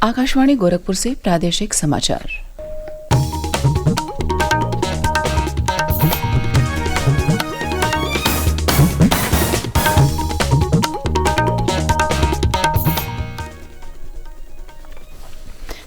आकाशवाणी गोरखपुर से प्रादेशिक समाचार।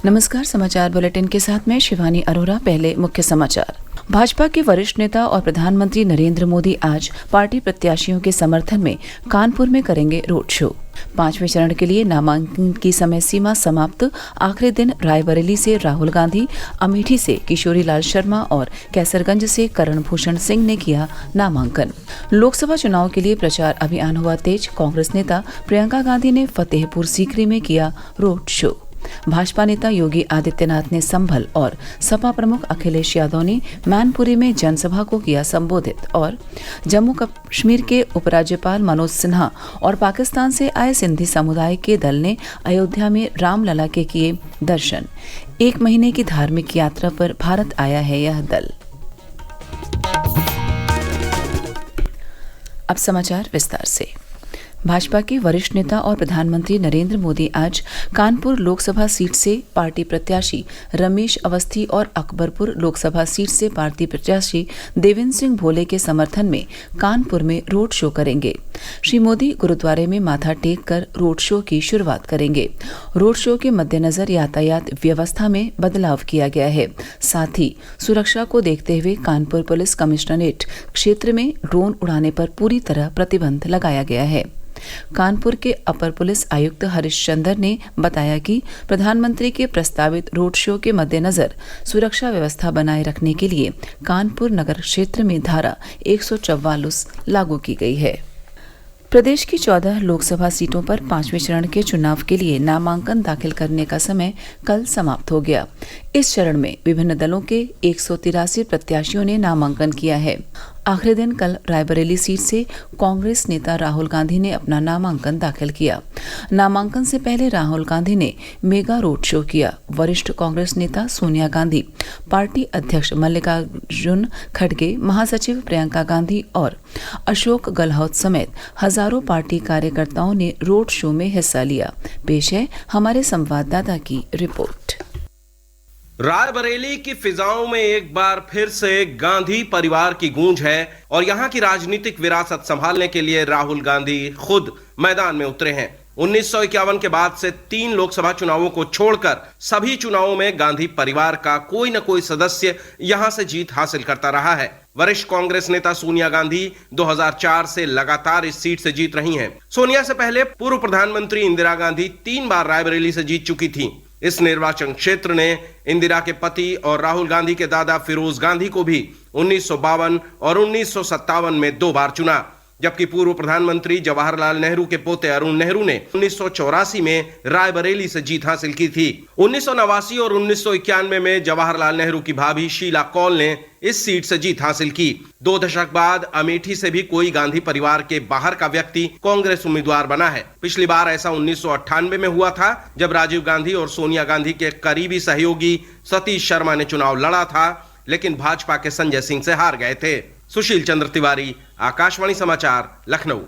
नमस्कार, समाचार बुलेटिन के साथ मैं शिवानी अरोरा। पहले मुख्य समाचार। भाजपा के वरिष्ठ नेता और प्रधानमंत्री नरेंद्र मोदी आज पार्टी प्रत्याशियों के समर्थन में कानपुर में करेंगे रोड शो। 5वें चरण के लिए नामांकन की समय सीमा समाप्त। आखिरी दिन रायबरेली से राहुल गांधी, अमेठी से किशोरी लाल शर्मा और कैसरगंज से करण भूषण सिंह ने किया नामांकन। लोकसभा चुनाव के लिए प्रचार अभियान हुआ तेज। कांग्रेस नेता प्रियंका गांधी ने फतेहपुर सीकरी में किया रोड शो। भाजपा नेता योगी आदित्यनाथ ने संभल और सपा प्रमुख अखिलेश यादव ने मैनपुरी में जनसभा को किया संबोधित। और जम्मू कश्मीर के उपराज्यपाल मनोज सिन्हा और पाकिस्तान से आए सिंधी समुदाय के दल ने अयोध्या में रामलला के किए दर्शन। 1 महीने की धार्मिक यात्रा पर भारत आया है यह दल। अब समाचार विस्तार से। भाजपा के वरिष्ठ नेता और प्रधानमंत्री नरेंद्र मोदी आज कानपुर लोकसभा सीट से पार्टी प्रत्याशी रमेश अवस्थी और अकबरपुर लोकसभा सीट से पार्टी प्रत्याशी देवेंद्र सिंह भोले के समर्थन में कानपुर में रोड शो करेंगे। श्री मोदी गुरुद्वारे में माथा टेक कर रोड शो की शुरुआत करेंगे। रोड शो के मद्देनजर यातायात व्यवस्था में बदलाव किया गया है। साथ ही सुरक्षा को देखते हुए कानपुर पुलिस कमिश्नरेट क्षेत्र में ड्रोन उड़ाने पर पूरी तरह प्रतिबंध लगाया गया है। कानपुर के अपर पुलिस आयुक्त हरीश चंद्र ने बताया कि प्रधानमंत्री के प्रस्तावित रोड शो के मद्देनजर सुरक्षा व्यवस्था बनाए रखने के लिए कानपुर नगर क्षेत्र में धारा 144 लागू की गई है। प्रदेश की 14 लोकसभा सीटों पर 5वें चरण के चुनाव के लिए नामांकन दाखिल करने का समय कल समाप्त हो गया। इस चरण में विभिन्न दलों के 183 प्रत्याशियों ने नामांकन किया है। आखिरी दिन कल रायबरेली सीट से कांग्रेस नेता राहुल गांधी ने अपना नामांकन दाखिल किया। नामांकन से पहले राहुल गांधी ने मेगा रोड शो किया। वरिष्ठ कांग्रेस नेता सोनिया गांधी, पार्टी अध्यक्ष मल्लिकार्जुन खड़गे, महासचिव प्रियंका गांधी और अशोक गहलोत समेत हजारों पार्टी कार्यकर्ताओं ने रोड शो में हिस्सा लिया। पेश है हमारे संवाददाता की रिपोर्ट। रायबरेली की फिजाओं में एक बार फिर से गांधी परिवार की गूंज है और यहां की राजनीतिक विरासत संभालने के लिए राहुल गांधी खुद मैदान में उतरे हैं। 1951 के बाद से 3 लोकसभा चुनावों को छोड़कर सभी चुनावों में गांधी परिवार का कोई न कोई सदस्य यहां से जीत हासिल करता रहा है। वरिष्ठ कांग्रेस नेता सोनिया गांधी 2004 से लगातार इस सीट से जीत रही हैं। सोनिया से पहले पूर्व प्रधानमंत्री इंदिरा गांधी 3 बार रायबरेली से जीत चुकी थी। इस निर्वाचन क्षेत्र ने इंदिरा के पति और राहुल गांधी के दादा फिरोज गांधी को भी 1952 और 1957 में 2 बार चुना, जबकि पूर्व प्रधानमंत्री जवाहरलाल नेहरू के पोते अरुण नेहरू ने 1984 में रायबरेली से जीत हासिल की थी। 1989 और 1991 में जवाहरलाल नेहरू की भाभी शीला कौल ने इस सीट से जीत हासिल की। 2 दशक बाद अमेठी से भी कोई गांधी परिवार के बाहर का व्यक्ति कांग्रेस उम्मीदवार बना है। पिछली बार ऐसा 1998 में हुआ था, जब राजीव गांधी और सोनिया गांधी के करीबी सहयोगी सतीश शर्मा ने चुनाव लड़ा था, लेकिन भाजपा के संजय सिंह से हार गए थे। सुशील चंद्र तिवारी, आकाशवाणी समाचार, लखनऊ।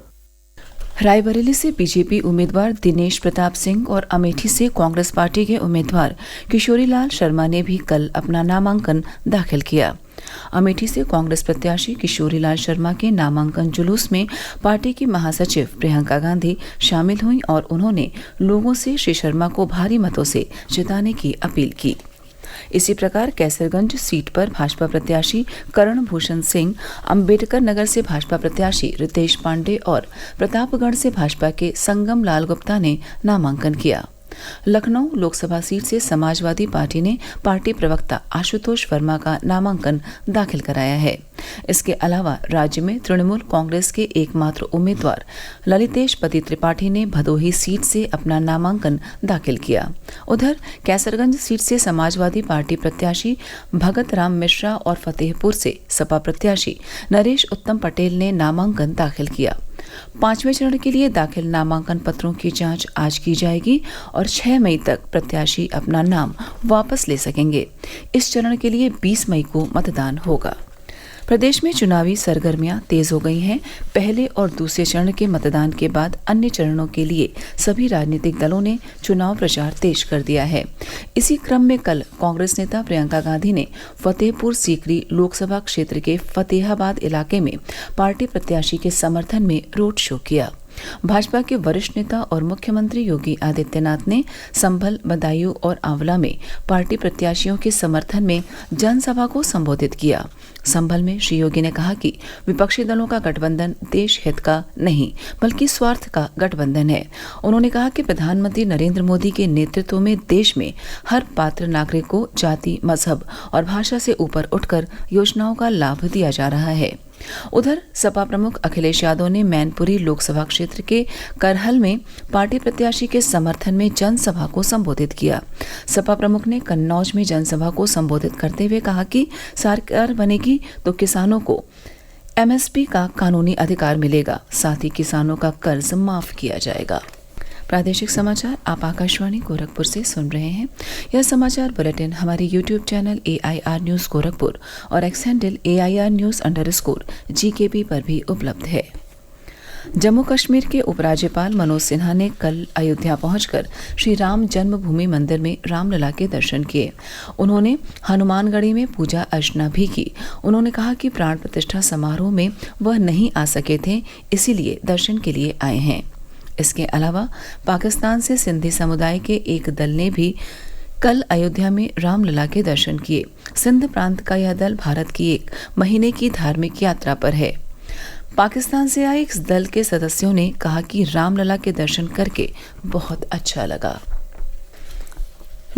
रायबरेली से बीजेपी उम्मीदवार दिनेश प्रताप सिंह और अमेठी से कांग्रेस पार्टी के उम्मीदवार किशोरी लाल शर्मा ने भी कल अपना नामांकन दाखिल किया। अमेठी से कांग्रेस प्रत्याशी किशोरी लाल शर्मा के नामांकन जुलूस में पार्टी की महासचिव प्रियंका गांधी शामिल हुई और उन्होंने लोगों से श्री शर्मा को भारी मतों से जिताने की अपील की। इसी प्रकार कैसरगंज सीट पर भाजपा प्रत्याशी करण भूषण सिंह, अंबेडकर नगर से भाजपा प्रत्याशी रितेश पांडे और प्रतापगढ़ से भाजपा के संगम लाल गुप्ता ने नामांकन किया। लखनऊ लोकसभा सीट से समाजवादी पार्टी ने पार्टी प्रवक्ता आशुतोष वर्मा का नामांकन दाखिल कराया है। इसके अलावा राज्य में तृणमूल कांग्रेस के एकमात्र उम्मीदवार ललितेश पति त्रिपाठी ने भदोही सीट से अपना नामांकन दाखिल किया। उधर कैसरगंज सीट से समाजवादी पार्टी प्रत्याशी भगत राम मिश्रा और फतेहपुर से सपा प्रत्याशी नरेश उत्तम पटेल ने नामांकन दाखिल किया। 5वें चरण के लिए दाखिल नामांकन पत्रों की जांच आज की जाएगी और 6 मई तक प्रत्याशी अपना नाम वापस ले सकेंगे। इस चरण के लिए 20 मई को मतदान होगा। प्रदेश में चुनावी सरगर्मियां तेज हो गई हैं। पहले और दूसरे चरण के मतदान के बाद अन्य चरणों के लिए सभी राजनीतिक दलों ने चुनाव प्रचार तेज कर दिया है। इसी क्रम में कल कांग्रेस नेता प्रियंका गांधी ने फतेहपुर सीकरी लोकसभा क्षेत्र के फतेहाबाद इलाके में पार्टी प्रत्याशी के समर्थन में रोड शो किया। भाजपा के वरिष्ठ नेता और मुख्यमंत्री योगी आदित्यनाथ ने संभल, बदायूं और आंवला में पार्टी प्रत्याशियों के समर्थन में जनसभा को संबोधित किया। संभल में श्री योगी ने कहा कि विपक्षी दलों का गठबंधन देश हित का नहीं बल्कि स्वार्थ का गठबंधन है। उन्होंने कहा कि प्रधानमंत्री नरेंद्र मोदी के नेतृत्व में देश में हर पात्र नागरिक को जाति, मजहब और भाषा से ऊपर उठकर योजनाओं का लाभ दिया जा रहा है। उधर सपा प्रमुख अखिलेश यादव ने मैनपुरी लोकसभा क्षेत्र के करहल में पार्टी प्रत्याशी के समर्थन में जनसभा को संबोधित किया। सपा प्रमुख ने कन्नौज में जनसभा को संबोधित करते हुए कहा कि सरकार बनेगी तो किसानों को एमएसपी का कानूनी अधिकार मिलेगा, साथ ही किसानों का कर्ज माफ किया जाएगा। प्रादेशिक समाचार आप आकाशवाणी गोरखपुर से सुन रहे हैं। यह समाचार बुलेटिन हमारे YouTube channel AIR news Gorakhpur और एक्स हैंडल AIR न्यूज़_GKP पर भी उपलब्ध है। जम्मू कश्मीर के उपराज्यपाल मनोज सिन्हा ने कल अयोध्या पहुंचकर श्री राम जन्मभूमि मंदिर में रामलला के दर्शन किए। उन्होंने हनुमानगढ़ी में पूजा अर्चना भी की। उन्होंने कहा कि प्राण प्रतिष्ठा समारोह में वह नहीं आ सके थे, इसीलिए दर्शन के लिए आए हैं। इसके अलावा पाकिस्तान से सिंधी समुदाय के एक दल ने भी कल अयोध्या में रामलला के दर्शन किए। सिंध प्रांत का यह दल भारत की एक महीने की धार्मिक यात्रा पर है। पाकिस्तान से आए इस दल के सदस्यों ने कहा कि रामलला के दर्शन करके बहुत अच्छा लगा।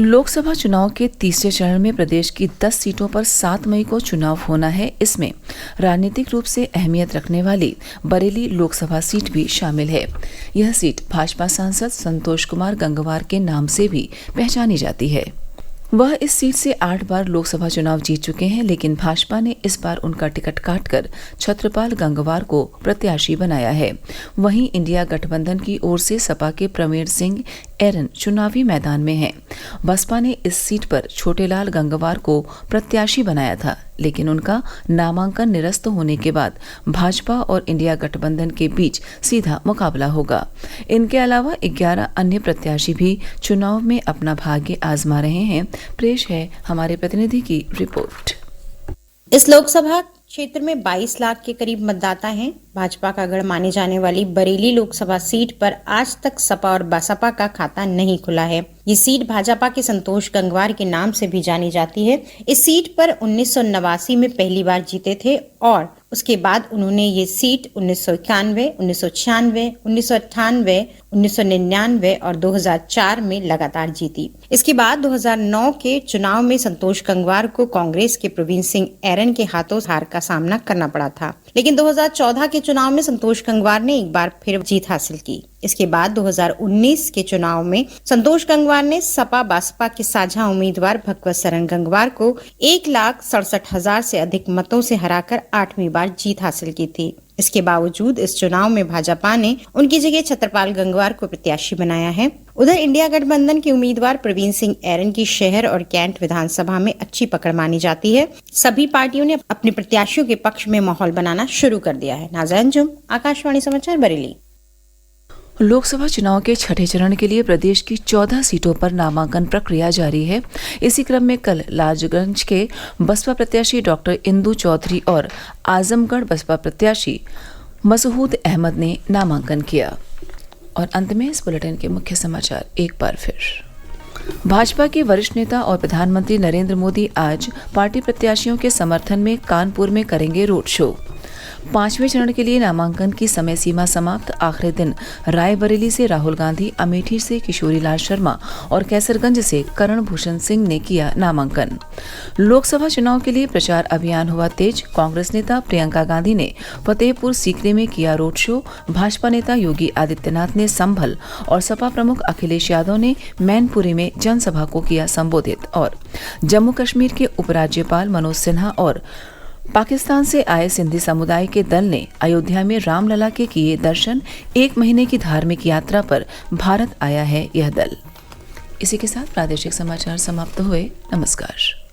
लोकसभा चुनाव के तीसरे चरण में प्रदेश की 10 सीटों पर 7 मई को चुनाव होना है। इसमें राजनीतिक रूप से अहमियत रखने वाली बरेली लोकसभा सीट भी शामिल है। यह सीट भाजपा सांसद संतोष कुमार गंगवार के नाम से भी पहचानी जाती है। वह इस सीट से 8 बार लोकसभा चुनाव जीत चुके हैं, लेकिन भाजपा ने इस बार उनका टिकट काटकर छत्रपाल गंगवार को प्रत्याशी बनाया है। वहीं इंडिया गठबंधन की ओर से सपा के प्रवीण सिंह एरन चुनावी मैदान में हैं। बसपा ने इस सीट पर छोटेलाल गंगवार को प्रत्याशी बनाया था, लेकिन उनका नामांकन निरस्त होने के बाद भाजपा और इंडिया गठबंधन के बीच सीधा मुकाबला होगा। इनके अलावा 11 अन्य प्रत्याशी भी चुनाव में अपना भाग्य आजमा रहे हैं। पेश है हमारे प्रतिनिधि की रिपोर्ट। इस लोकसभा क्षेत्र में 22 लाख के करीब मतदाता हैं। भाजपा का गढ़ माने जाने वाली बरेली लोकसभा सीट पर आज तक सपा और बसपा का खाता नहीं खुला है। ये सीट भाजपा के संतोष गंगवार के नाम से भी जानी जाती है। इस सीट पर 1989 में पहली बार जीते थे और उसके बाद उन्होंने ये सीट 1991, 1996, 1998, 1999 और 2004 में लगातार जीती। इसके बाद 2009 के चुनाव में संतोष गंगवार को कांग्रेस के प्रवीण सिंह एरन के हाथों हार का सामना करना पड़ा था, लेकिन 2014 के चुनाव में संतोष गंगवार ने एक बार फिर जीत हासिल की। इसके बाद 2019 के चुनाव में संतोष गंगवार ने सपा बसपा के साझा उम्मीदवार भगवत सरन गंगवार को 1,67,000 से अधिक मतों से हराकर 8वीं बार जीत हासिल की थी। इसके बावजूद इस चुनाव में भाजपा ने उनकी जगह छत्रपाल गंगवार को प्रत्याशी बनाया है। उधर इंडिया गठबंधन के उम्मीदवार प्रवीण सिंह एरन की शहर और कैंट विधानसभा में अच्छी पकड़ मानी जाती है। सभी पार्टियों ने अपने प्रत्याशियों के पक्ष में माहौल बनाना शुरू कर दिया है। नाज़ा अंजुम, आकाशवाणी समाचार, बरेली। लोकसभा चुनाव के छठे चरण के लिए प्रदेश की 14 सीटों पर नामांकन प्रक्रिया जारी है। इसी क्रम में कल लालगंज के बसपा प्रत्याशी डॉक्टर इंदु चौधरी और आजमगढ़ बसपा प्रत्याशी मसूद अहमद ने नामांकन किया। और अंत में इस बुलेटिन के मुख्य समाचार एक बार फिर। भाजपा के वरिष्ठ नेता और प्रधानमंत्री नरेंद्र मोदी आज पार्टी प्रत्याशियों के समर्थन में कानपुर में करेंगे रोड शो। 5वें चरण के लिए नामांकन की समय सीमा समाप्त। आखिरी दिन रायबरेली से राहुल गांधी, अमेठी से किशोरीलाल शर्मा और कैसरगंज से करण भूषण सिंह ने किया नामांकन। लोकसभा चुनाव के लिए प्रचार अभियान हुआ तेज। कांग्रेस नेता प्रियंका गांधी ने फतेहपुर सीकरी में किया रोड शो। भाजपा नेता योगी आदित्यनाथ ने संभल और सपा प्रमुख अखिलेश यादव ने मैनपुरी में जनसभा को किया संबोधित। और जम्मू कश्मीर के उपराज्यपाल मनोज सिन्हा और पाकिस्तान से आए सिंधी समुदाय के दल ने अयोध्या में रामलला के किए दर्शन। 1 महीने की धार्मिक यात्रा पर भारत आया है यह दल। इसी के साथ प्रादेशिक समाचार समाप्त हुए। नमस्कार।